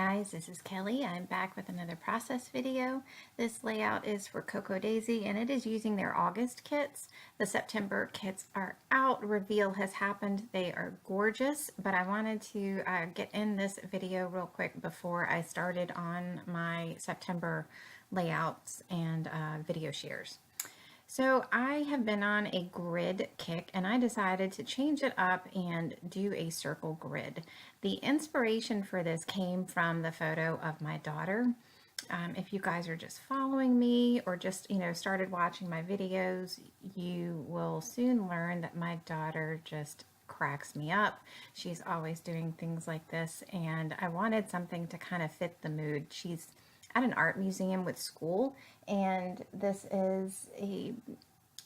guys, this is Kelly. I'm back with another process video. This layout is for Coco Daisy and it is using their August kits. The September kits are out. Reveal has happened. They are gorgeous, but I wanted to get in this video real quick before I started on my September layouts and video shares. So I have been on a grid kick and I decided to change it up and do a circle grid. The inspiration for this came from the photo of my daughter. If you guys are just following me or just, started watching my videos, you will soon learn that my daughter just cracks me up. She's always doing things like this and I wanted something to kind of fit the mood. She's at an art museum with school, and this is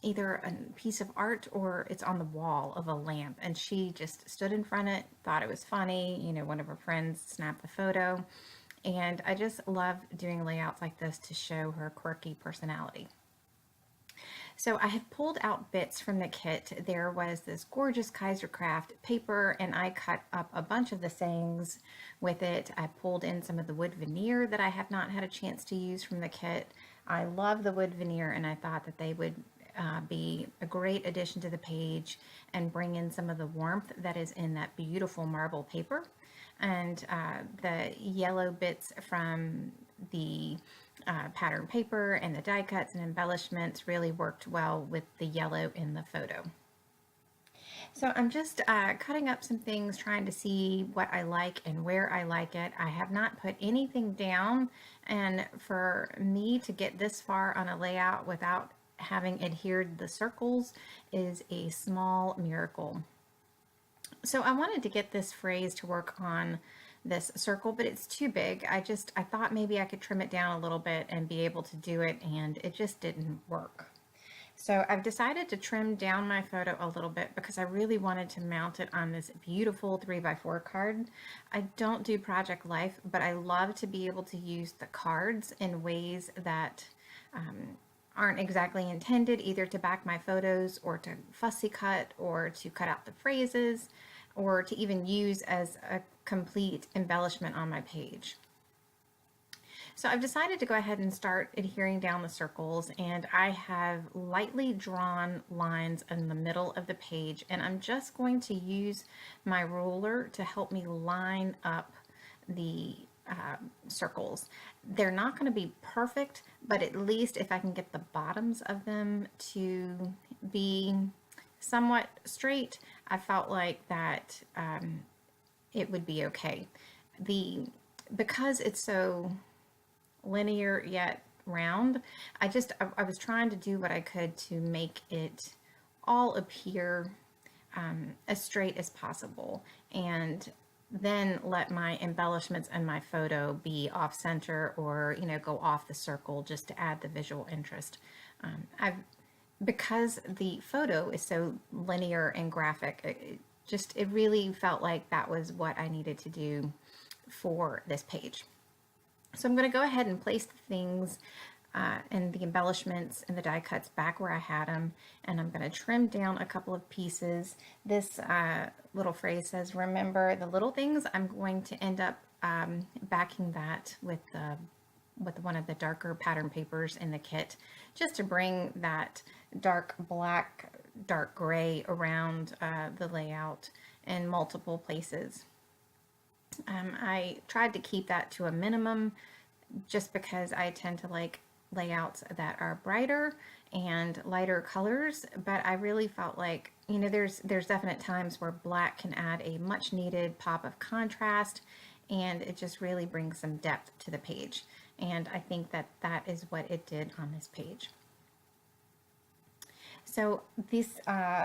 either a piece of art or it's on the wall of a lamp, and she just stood in front of it, thought it was funny. One of her friends snapped the photo, and I just love doing layouts like this to show her quirky personality. So I have pulled out bits from the kit. There was this gorgeous Kaisercraft paper and I cut up a bunch of the sayings with it. I pulled in some of the wood veneer that I have not had a chance to use from the kit. I love the wood veneer and I thought that they would be a great addition to the page and bring in some of the warmth that is in that beautiful marble paper. And the yellow bits from the pattern paper and the die cuts and embellishments really worked well with the yellow in the photo. So I'm just cutting up some things, trying to see what I like and where I like it. I have not put anything down, and for me to get this far on a layout without having adhered the circles is a small miracle. So I wanted to get this phrase to work on this circle, but it's too big. I thought maybe I could trim it down a little bit and be able to do it, and it just didn't work. So I've decided to trim down my photo a little bit because I really wanted to mount it on this beautiful 3x4 card. I don't do Project Life, but I love to be able to use the cards in ways that aren't exactly intended, either to back my photos or to fussy cut or to cut out the phrases or to even use as a complete embellishment on my page. So I've decided to go ahead and start adhering down the circles, and I have lightly drawn lines in the middle of the page, and I'm just going to use my ruler to help me line up the circles. They're not going to be perfect, but at least if I can get the bottoms of them to be somewhat straight, I felt like that it would be okay. Because it's so linear yet round, I was trying to do what I could to make it all appear as straight as possible, and then let my embellishments and my photo be off center or go off the circle just to add the visual interest. Because the photo is so linear and graphic, it really felt like that was what I needed to do for this page. So I'm going to go ahead and place the things and the embellishments and the die cuts back where I had them, and I'm going to trim down a couple of pieces. This little phrase says, "Remember the little things." I'm going to end up backing that with one of the darker pattern papers in the kit, just to bring that dark black, dark gray around the layout in multiple places. I tried to keep that to a minimum just because I tend to like layouts that are brighter and lighter colors, but I really felt like, there's definite times where black can add a much needed pop of contrast, and it just really brings some depth to the page. And I think that that is what it did on this page. So this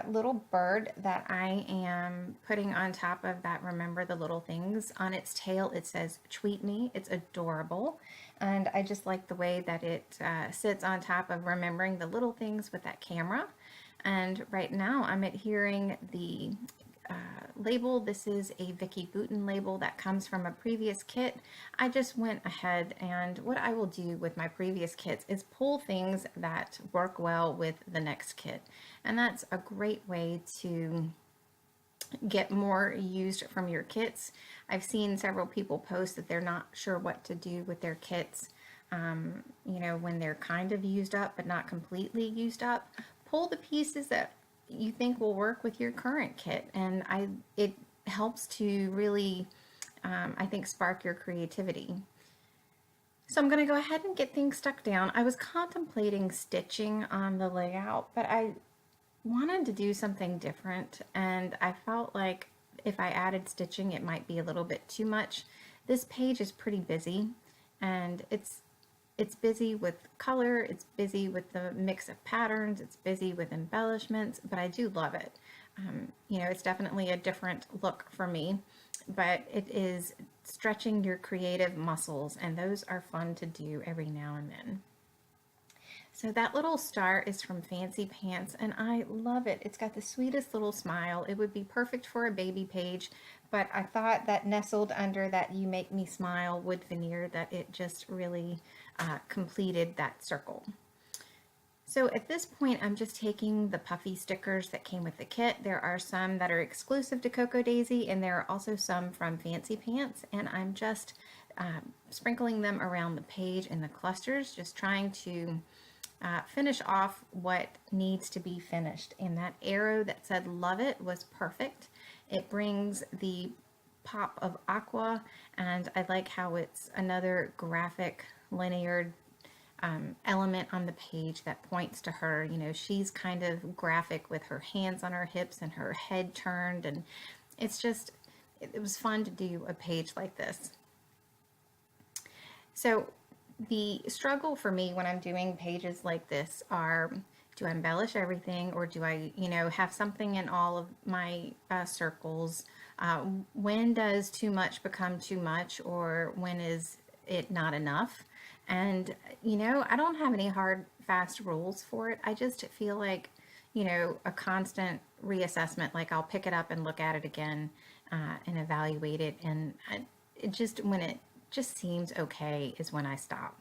little bird that I am putting on top of that "Remember the Little Things," on its tail it says "Tweet Me." It's adorable, and I just like the way that it sits on top of remembering the little things with that camera. And right now I'm adhering the label. This is a Vicky Bouton label that comes from a previous kit. I just went ahead, and what I will do with my previous kits is pull things that work well with the next kit, and that's a great way to get more used from your kits. I've seen several people post that they're not sure what to do with their kits, you know, when they're kind of used up but not completely used up. Pull the pieces that you think will work with your current kit, and it helps to really, I think, spark your creativity. So I'm going to go ahead and get things stuck down. I was contemplating stitching on the layout, but I wanted to do something different, and I felt like if I added stitching it might be a little bit too much. This page is pretty busy, and it's busy with color, it's busy with the mix of patterns, it's busy with embellishments, but I do love it. You know, it's definitely a different look for me, but it is stretching your creative muscles, and those are fun to do every now and then. So that little star is from Fancy Pants, and I love it. It's got the sweetest little smile. It would be perfect for a baby page, but I thought that nestled under that You Make Me Smile wood veneer, that it just really completed that circle. So at this point, I'm just taking the puffy stickers that came with the kit. There are some that are exclusive to Cocoa Daisy, and there are also some from Fancy Pants, and I'm just sprinkling them around the page in the clusters, just trying to finish off what needs to be finished. And that arrow that said love it was perfect. It brings the pop of aqua, and I like how it's another graphic linear element on the page that points to her. You know, she's kind of graphic with her hands on her hips and her head turned, and it's just, it was fun to do a page like this. So the struggle for me when I'm doing pages like this are, do I embellish everything, or do I, you know, have something in all of my circles? When does too much become too much, or when is it not enough? And, you know, I don't have any hard, fast rules for it. I just feel like, you know, a constant reassessment, like I'll pick it up and look at it again and evaluate it. And it just, when it just seems okay is when I stop.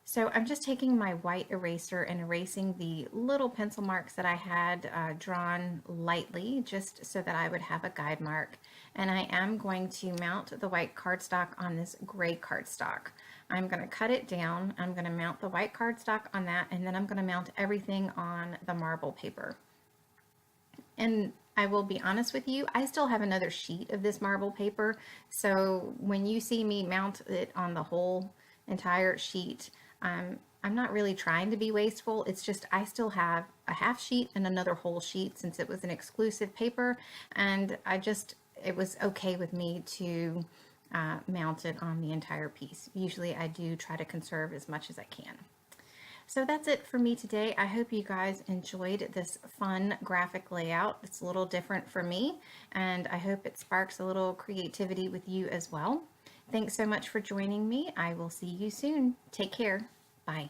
So I'm just taking my white eraser and erasing the little pencil marks that I had drawn lightly, just so that I would have a guide mark. And I am going to mount the white cardstock on this gray cardstock. I'm going to cut it down, I'm going to mount the white cardstock on that, and then I'm going to mount everything on the marble paper. And I will be honest with you, I still have another sheet of this marble paper, so when you see me mount it on the whole entire sheet, I'm not really trying to be wasteful. It's just I still have a half sheet and another whole sheet since it was an exclusive paper, and it was okay with me to mount it on the entire piece. Usually I do try to conserve as much as I can. So that's it for me today. I hope you guys enjoyed this fun graphic layout. It's a little different for me, and I hope it sparks a little creativity with you as well. Thanks so much for joining me. I will see you soon. Take care. Bye.